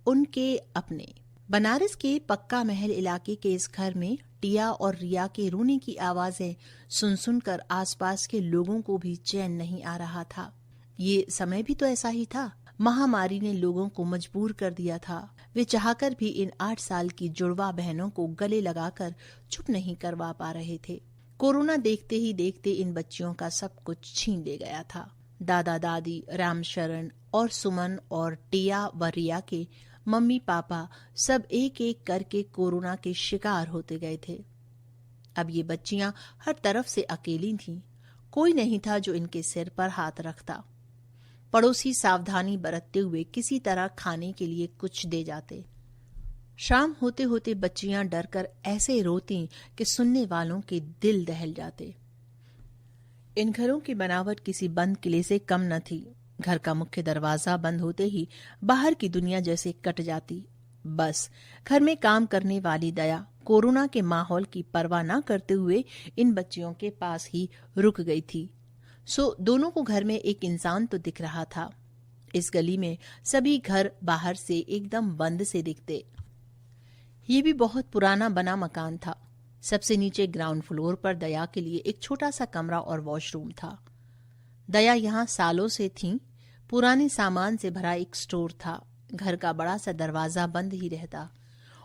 उनके अपने। बनारस के पक्का महल इलाके के इस घर में टिया और रिया के रोने की आवाजें सुन सुनकर आसपास के लोगों को भी चैन नहीं आ रहा था। ये समय भी तो ऐसा ही था। महामारी ने लोगों को मजबूर कर दिया था। वे चाहकर भी इन 8 साल की जुड़वा बहनों को गले लगाकर चुप नहीं करवा पा रहे थे। कोरोना देखते ही देखते इन बच्चियों का सब कुछ छीन ले गया था। दादा दादी, रामशरण और सुमन और टिया व रिया के मम्मी पापा सब एक एक करके कोरोना के शिकार होते गए थे। अब ये बच्चियां हर तरफ से अकेली थीं। कोई नहीं था जो इनके सिर पर हाथ रखता। पड़ोसी सावधानी बरतते हुए किसी तरह खाने के लिए कुछ दे जाते। शाम होते होते बच्चियां डरकर ऐसे रोती कि सुनने वालों के दिल दहल जाते। इन घरों की बनावट किसी बंद किले से कम न थी। घर का मुख्य दरवाजा बंद होते ही बाहर की दुनिया जैसे कट जाती। बस घर में काम करने वाली दया कोरोना के माहौल की परवाह न करते हुए इन बच्चियों के पास ही रुक गई थी। सो दोनों को घर में एक इंसान तो दिख रहा था। इस गली में सभी घर बाहर से एकदम बंद से दिखते। ये भी बहुत पुराना बना मकान था। सबसे नीचे ग्राउंड फ्लोर पर दया के लिए एक छोटा सा कमरा और वॉशरूम था। दया यहाँ सालों से थी। पुराने सामान से भरा एक स्टोर था। घर का बड़ा सा दरवाजा बंद ही रहता।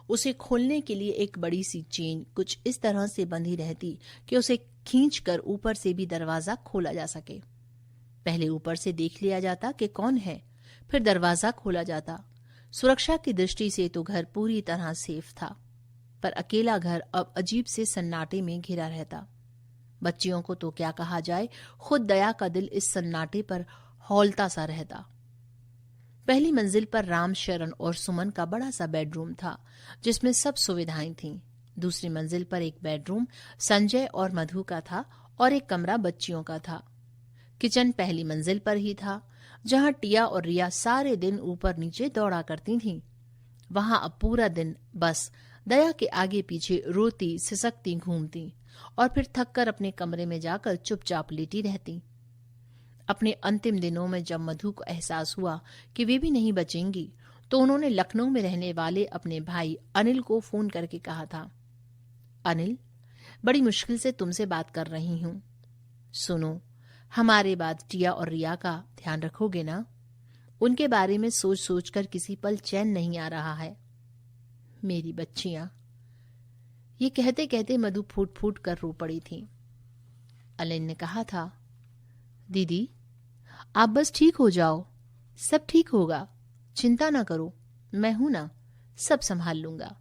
उसे खोलने के लिए एक बड़ी सी चेन कुछ इस तरह से बंधी रहती कि उसे खींचकर ऊपर से भी दरवाजा खोला जा सके। पहले ऊपर से देख लिया जाता कि कौन है, फिर दरवाजा खोला जाता। सुरक्षा की दृष्टि से तो घर पूरी तरह सेफ था, पर अकेला घर अब अजीब से सन्नाटे में घिरा रहता। बच्चियों को तो क्या कहा जाए, खुद दया का दिल इस सन्नाटे पर हौलता सा रहता। पहली मंजिल पर राम शरण और सुमन का बड़ा सा बेडरूम था जिसमें सब सुविधाएं थीं। दूसरी मंजिल पर एक बेडरूम संजय और मधु का था और एक कमरा बच्चियों का था। किचन पहली मंजिल पर ही था जहां टिया और रिया सारे दिन ऊपर नीचे दौड़ा करती थीं। वहां अब पूरा दिन बस दया के आगे पीछे रोती सिसकती घूमती और फिर थककर अपने कमरे में जाकर चुपचाप लेटी रहती। अपने अंतिम दिनों में जब मधु को एहसास हुआ कि वे भी नहीं बचेंगी, तो उन्होंने लखनऊ में रहने वाले अपने भाई अनिल को फोन करके कहा था, अनिल, बड़ी मुश्किल से तुमसे बात कर रही हूं। सुनो, हमारे बाद टिया और रिया का ध्यान रखोगे ना? उनके बारे में सोच सोचकर किसी पल चैन नहीं आ रहा है। मेरी बच्चियां। ये कहते कहते मधु फूट फूट कर रो पड़ी थी। अनिल ने कहा था, दीदी, आप बस ठीक हो जाओ, सब ठीक होगा, चिंता ना करो, मैं हूं ना, सब संभाल लूंगा।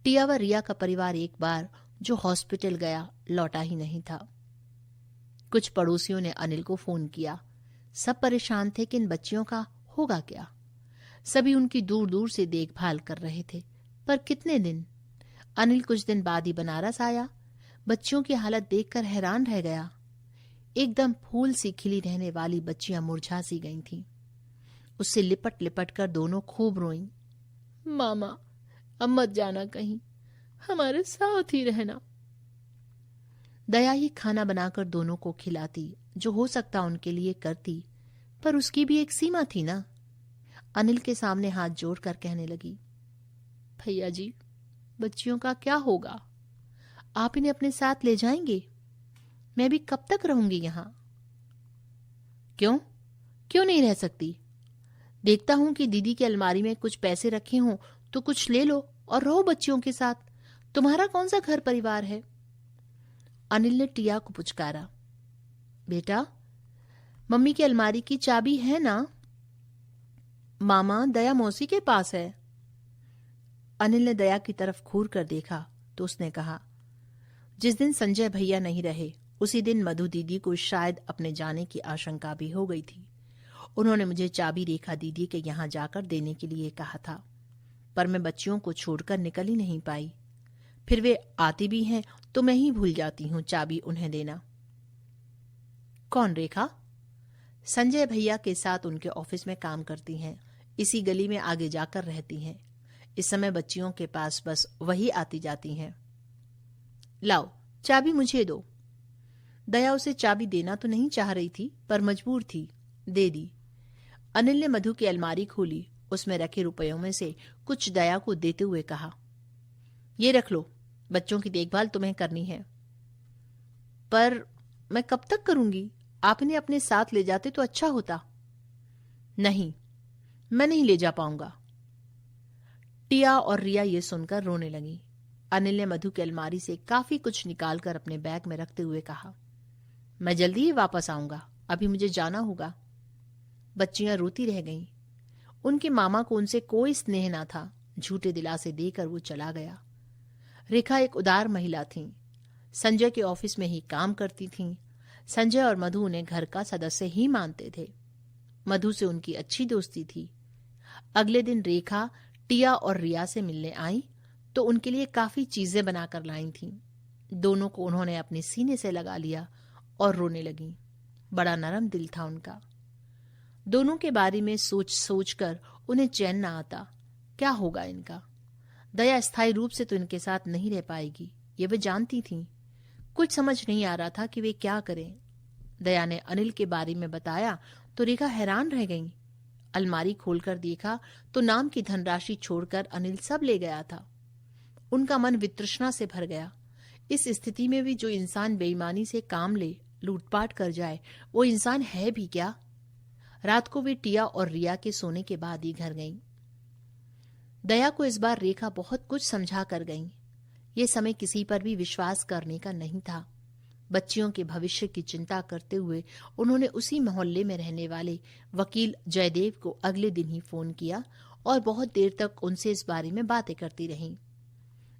टिया व रिया का परिवार एक बार जो हॉस्पिटल गया लौटा ही नहीं था। कुछ पड़ोसियों ने अनिल को फोन किया। सब परेशान थे कि इन बच्चियों का होगा क्या। सभी उनकी दूर दूर से देखभाल कर रहे थे, पर कितने दिन। अनिल कुछ दिन बाद ही बनारस आया। बच्चियों की हालत देखकर हैरान रह गया। एकदम फूल सी खिली रहने वाली बच्चियां मुरझा सी गई थीं। उससे लिपट लिपट कर दोनों खूब रोईं। मामा, अब मत जाना कहीं, हमारे साथ ही रहना। दया ही खाना बनाकर दोनों को खिलाती, जो हो सकता उनके लिए करती, पर उसकी भी एक सीमा थी ना। अनिल के सामने हाथ जोड़कर कहने लगी, भैया जी, बच्चियों का क्या होगा? आप इन्हें अपने साथ ले जाएंगे? मैं भी कब तक रहूंगी यहां? क्यों क्यों नहीं रह सकती? देखता हूं कि दीदी की अलमारी में कुछ पैसे रखे हों तो कुछ ले लो और रहो बच्चियों के साथ। तुम्हारा कौन सा घर परिवार है? अनिल ने टिया को पुचकारा। बेटा, मम्मी की अलमारी की चाबी है ना? मामा, दया मौसी के पास है। अनिल ने दया की तरफ घूर कर देखा तो उसने कहा, जिस दिन संजय भैया नहीं रहे उसी दिन मधु दीदी को शायद अपने जाने की आशंका भी हो गई थी। उन्होंने मुझे चाबी रेखा दीदी के यहां जाकर देने के लिए कहा था, पर मैं बच्चियों को छोड़कर निकल ही नहीं पाई। फिर वे आती भी हैं तो मैं ही भूल जाती हूं चाबी उन्हें देना। कौन रेखा? संजय भैया के साथ उनके ऑफिस में काम करती हैं। इसी गली में आगे जाकर रहती हैं। इस समय बच्चियों के पास बस वही आती जाती हैं। लाओ, चाबी मुझे दो। दया उसे चाबी देना तो नहीं चाह रही थी, पर मजबूर थी, दे दी। अनिल ने मधु की अलमारी खोली उसमें रखे रुपयों में से कुछ दया को देते हुए कहा, ये रख लो, बच्चों की देखभाल तुम्हें करनी है। पर मैं कब तक करूंगी? आप इन्हें अपने साथ ले जाते तो अच्छा होता। नहीं, मैं नहीं ले जा पाऊंगा। टिया और रिया ये सुनकर रोने लगी। अनिल ने मधु की अलमारी से काफी कुछ निकालकर अपने बैग में रखते हुए कहा, मैं जल्दी ही वापस आऊंगा, अभी मुझे जाना होगा। बच्चियां रोती रह गईं। उनके मामा को उनसे कोई स्नेह ना था। झूठे दिलासे देकर वो चला गया। रेखा एक उदार महिला थी। संजय के ऑफिस में ही काम करती थीं। संजय और मधु उन्हें घर का सदस्य ही मानते थे। मधु से उनकी अच्छी दोस्ती थी। अगले दिन रेखा टिया और रिया से मिलने आई तो उनके लिए काफी चीजें बनाकर लाई थीं। दोनों को उन्होंने अपने सीने से लगा लिया और रोने लगी। बड़ा नरम दिल था उनका। दोनों के बारे में सोच सोचकर उन्हें चैन न आता। क्या होगा इनका? दया स्थायी रूप से तो इनके साथ नहीं रह पाएगी, ये वे जानती थीं। कुछ समझ नहीं आ रहा था कि वे क्या करें। दया ने अनिल के बारे में बताया तो रेखा हैरान रह गई। अलमारी खोलकर देखा तो नाम की धनराशि छोड़कर अनिल सब ले गया था। उनका मन वितृष्णा से भर गया। इस स्थिति में भी जो इंसान बेईमानी से काम ले, लूटपाट कर जाए, वो इंसान है भी क्या? रात को वे टिया और रिया के सोने के बाद ही घर गईं। दया को इस बार रेखा बहुत कुछ समझा कर गईं। ये समय किसी पर भी विश्वास करने का नहीं था। बच्चियों के भविष्य की चिंता करते हुए उन्होंने उसी मोहल्ले में रहने वाले वकील जयदेव को अगले दिन ही फोन किया और बहुत देर तक उनसे इस बारे में बातें करती रहीं।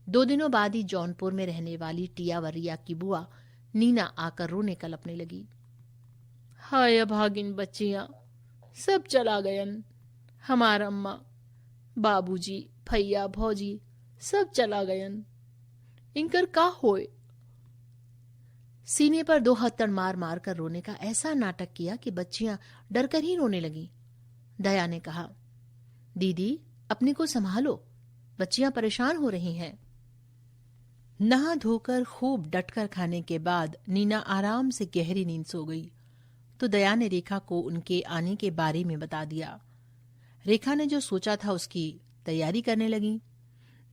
2 दिनों बाद ही जौनपुर में रहने वाली टिया व रिया की बुआ नीना आकर रोने कलपने लगी। हाय अभागिन बच्चियां, सब चला गयन। हमारा अम्मा, बाबूजी, भैया, भौजी सब चला गयन। इनकर का होए? सीने पर 2 हत्थड़ मार मार कर रोने का ऐसा नाटक किया कि बच्चियां डरकर ही रोने लगीं। दया ने कहा, दीदी अपने को संभालो, बच्चियां परेशान हो रही हैं। नहा धोकर खूब डटकर खाने के बाद नीना आराम से गहरी नींद सो गई तो दया ने रेखा को उनके आने के बारे में बता दिया। रेखा ने जो सोचा था उसकी तैयारी करने लगी।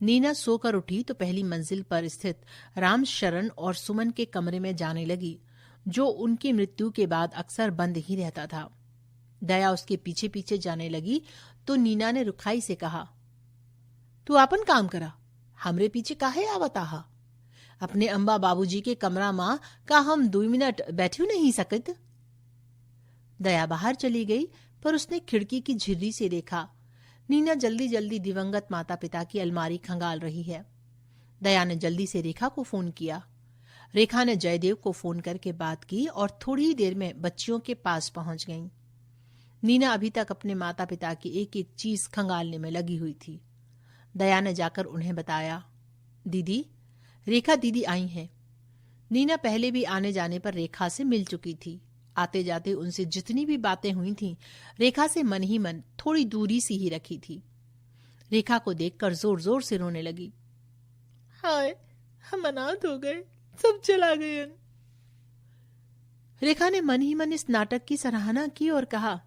नीना सोकर उठी तो पहली मंजिल पर स्थित राम शरण और सुमन के कमरे में जाने लगी, जो उनकी मृत्यु के बाद अक्सर बंद ही रहता था। दया उसके पीछे पीछे जाने लगी तो नीना ने रुखाई से कहा, तू आपन काम करा, हमरे पीछे काहे आवत आहा? अपने अम्बा बाबूजी के कमरा मां का हम 2 मिनट बैठू नहीं सकत? दया बाहर चली गई पर उसने खिड़की की झिर्री से देखा नीना जल्दी जल्दी दिवंगत माता पिता की अलमारी खंगाल रही है। दया ने जल्दी से रेखा को फोन किया। रेखा ने जयदेव को फोन करके बात की और थोड़ी ही देर में बच्चियों के पास पहुंच गईं। नीना अभी तक अपने माता पिता की एक एक चीज खंगालने में लगी हुई थी। दया ने जाकर उन्हें बताया, दीदी, रेखा दीदी आई हैं। नीना पहले भी आने जाने पर रेखा से मिल चुकी थी। आते जाते उनसे जितनी भी बातें हुई थीं, रेखा से मन ही मन थोड़ी दूरी सी ही रखी थी। रेखा को देखकर जोर जोर से रोने लगी। हाय, हम अनाथ हो गए, सब चला गए। रेखा ने मन ही मन इस नाटक की सराहना की और कहा,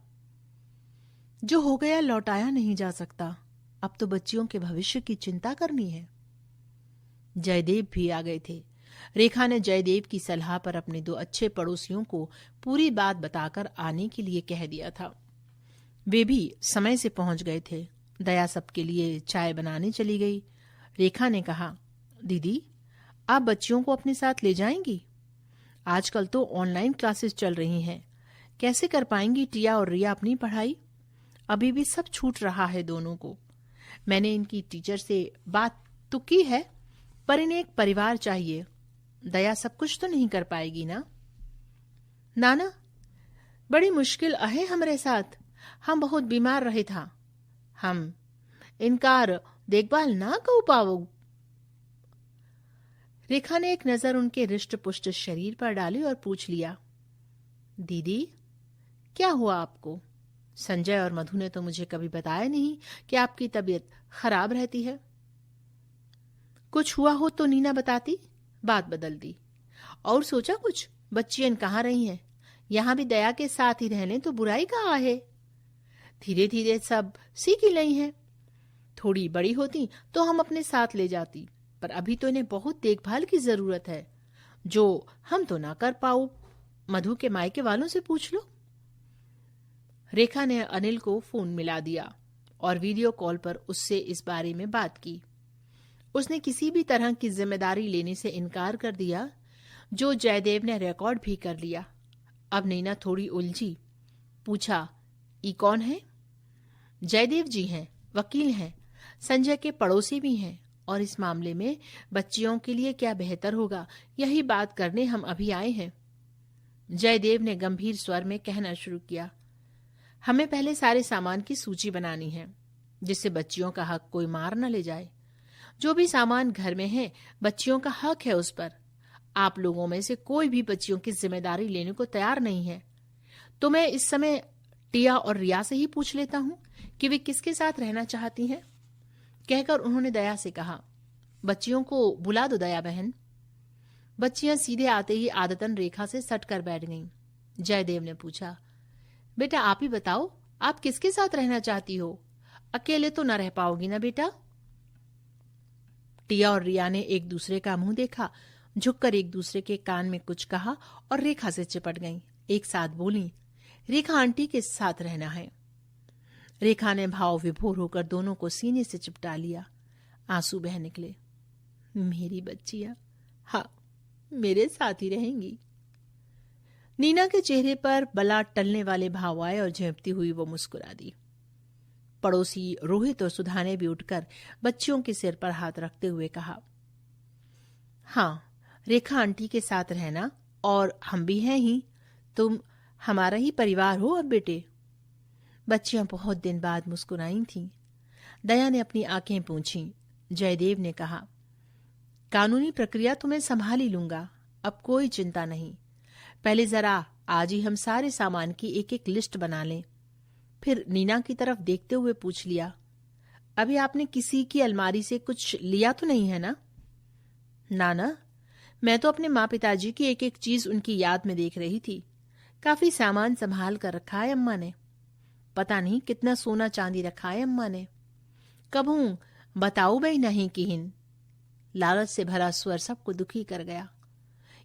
जो हो गया लौटाया नहीं जा सकता, अब तो बच्चियों के भविष्य की चिंता करनी है। जयदेव भी आ गए थे। रेखा ने जयदेव की सलाह पर अपने 2 अच्छे पड़ोसियों को पूरी बात बताकर आने के लिए कह दिया था। वे भी समय से पहुंच गए थे। दया सबके लिए चाय बनाने चली गई। रेखा ने कहा, दीदी, आप बच्चियों को अपने साथ ले जाएंगी? आजकल तो ऑनलाइन क्लासेस चल रही हैं, कैसे कर पाएंगी टिया और रिया अपनी पढ़ाई? अभी भी सब छूट रहा है दोनों को। मैंने इनकी टीचर से बात तो की है, पर इन्हें एक परिवार चाहिए। दया सब कुछ तो नहीं कर पाएगी ना? नाना, बड़ी मुश्किल है हमरे साथ। हम बहुत बीमार रहे था। हम इनकार देखभाल ना कर पाओ। रेखा ने एक नजर उनके रिष्ट पुष्ट शरीर पर डाली और पूछ लिया, दीदी, क्या हुआ आपको? संजय और मधु ने तो मुझे कभी बताया नहीं कि आपकी तबीयत खराब रहती है। कुछ हुआ हो तो नीना बताती, बात बदल दी। और सोचा कुछ, बच्चियन कहाँ रही हैं? यहां भी दया के साथ ही रहने तो बुराई कहाँ है? धीरे धीरे सब सीख ही रही हैं। थोड़ी बड़ी होती तो हम अपने साथ ले जाती, पर अभी तो इन्हें बहुत देखभाल की जरूरत है, जो हम तो ना कर पाओ। मधु के मायके वालों से पूछ लो। रेखा ने अनिल को फोन मिला दिया और वीडियो कॉल पर उससे इस बारे में बात की। उसने किसी भी तरह की जिम्मेदारी लेने से इनकार कर दिया, जो जयदेव ने रिकॉर्ड भी कर लिया। अब नीना थोड़ी उलझी। पूछा, ई कौन है? जयदेव जी हैं, वकील हैं, संजय के पड़ोसी भी हैं, और इस मामले में बच्चियों के लिए क्या बेहतर होगा, यही बात करने हम अभी आए हैं। जयदेव ने गंभीर स्वर में कहना शुरू किया, हमें पहले सारे सामान की सूची बनानी है, जिससे बच्चियों का हक कोई मार न ले जाए। जो भी सामान घर में है, बच्चियों का हक है उस पर। आप लोगों में से कोई भी बच्चियों की जिम्मेदारी लेने को तैयार नहीं है, तो मैं इस समय टिया और रिया से ही पूछ लेता हूं कि वे किसके साथ रहना चाहती हैं। कहकर उन्होंने दया से कहा, बच्चियों को बुला दो दया बहन। बच्चियां सीधे आते ही आदतन रेखा से सट कर बैठ गईं। जयदेव ने पूछा, बेटा आप ही बताओ, आप किसके साथ रहना चाहती हो? अकेले तो न रह पाओगी ना बेटा? टिया और रिया ने एक दूसरे का मुंह देखा, झुककर एक दूसरे के कान में कुछ कहा और रेखा से चिपट गईं। एक साथ बोली, रेखा आंटी के साथ रहना है। रेखा ने भाव विभोर होकर दोनों को सीने से चिपटा लिया। आंसू बह निकले। मेरी बच्चियां, हाँ, मेरे साथ ही रहेंगी। नीना के चेहरे पर बला टलने वाले भाव आए और झेपती हुई वो मुस्कुरा दी। पड़ोसी रोहित और सुधा ने भी उठकर बच्चियों के सिर पर हाथ रखते हुए कहा, हाँ, रेखा आंटी के साथ रहना, और हम भी हैं ही, तुम हमारा ही परिवार हो अब बेटे। बच्चियां बहुत दिन बाद मुस्कुराई थीं। दया ने अपनी आंखें पूंछी। जयदेव ने कहा, कानूनी प्रक्रिया तो मैं संभाल ही लूंगा, अब कोई चिंता नहीं। पहले जरा आज ही हम सारे सामान की एक एक लिस्ट बना लें। फिर नीना की तरफ देखते हुए पूछ लिया, अभी आपने किसी की अलमारी से कुछ लिया तो नहीं है ना? ना, मैं तो अपने माँ पिताजी की एक एक चीज उनकी याद में देख रही थी। काफी सामान संभाल कर रखा है अम्मा ने। पता नहीं कितना सोना चांदी रखा है अम्मा ने। कबहू बताओ भाई नहीं किहिन। लालच से भरा स्वर सबको दुखी कर गया।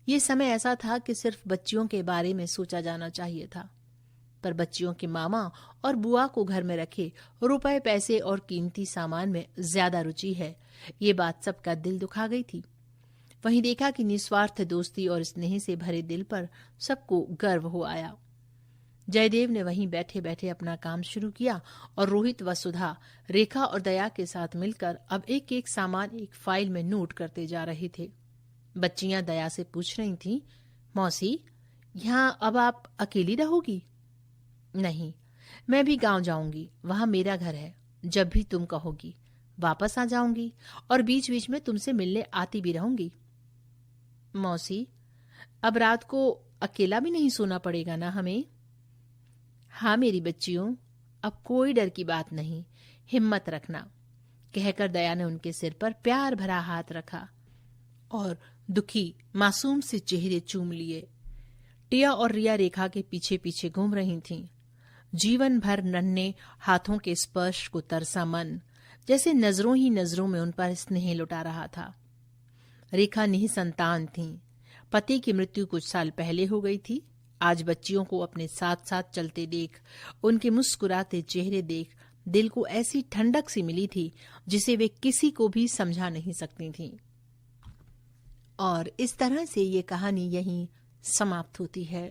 ये समय ऐसा था कि सिर्फ बच्चियों के बारे में सोचा जाना चाहिए था, पर बच्चियों के मामा और बुआ को घर में रखे रुपए पैसे और कीमती सामान में ज्यादा रुचि है, ये बात सबका दिल दुखा गई थी। वहीं देखा कि निस्वार्थ दोस्ती और स्नेह से भरे दिल पर सबको गर्व हो आया। जयदेव ने वहीं बैठे बैठे अपना काम शुरू किया और रोहित व सुधा रेखा और दया के साथ मिलकर अब एक एक सामान एक फाइल में नोट करते जा रहे थे। बच्चियां दया से पूछ रही थीं, मौसी, यहाँ अब आप अकेली रहोगी? नहीं, मैं भी गांव जाऊंगी, वहां मेरा घर है। जब भी तुम कहोगी वापस आ जाऊंगी और बीच बीच में तुमसे मिलने आती भी रहूंगी। मौसी, अब रात को अकेला भी नहीं सोना पड़ेगा ना हमें? हाँ मेरी बच्चियों, अब कोई डर की बात नहीं, हिम्मत रखना। कहकर दया ने उनके सिर पर प्यार भरा हाथ रखा और दुखी मासूम से चेहरे चूम लिए। टिया और रिया रेखा के पीछे पीछे घूम रही थीं। जीवन भर नन्हे हाथों के स्पर्श को तरसा मन जैसे नजरों ही नजरों में उन पर स्नेह लुटा रहा था। रेखा निसंतान थीं। पति की मृत्यु कुछ साल पहले हो गई थी। आज बच्चियों को अपने साथ साथ चलते देख, उनके मुस्कुराते चेहरे देख दिल को ऐसी ठंडक सी मिली थी जिसे वे किसी को भी समझा नहीं सकती थीं। और इस तरह से ये कहानी यहीं समाप्त होती है।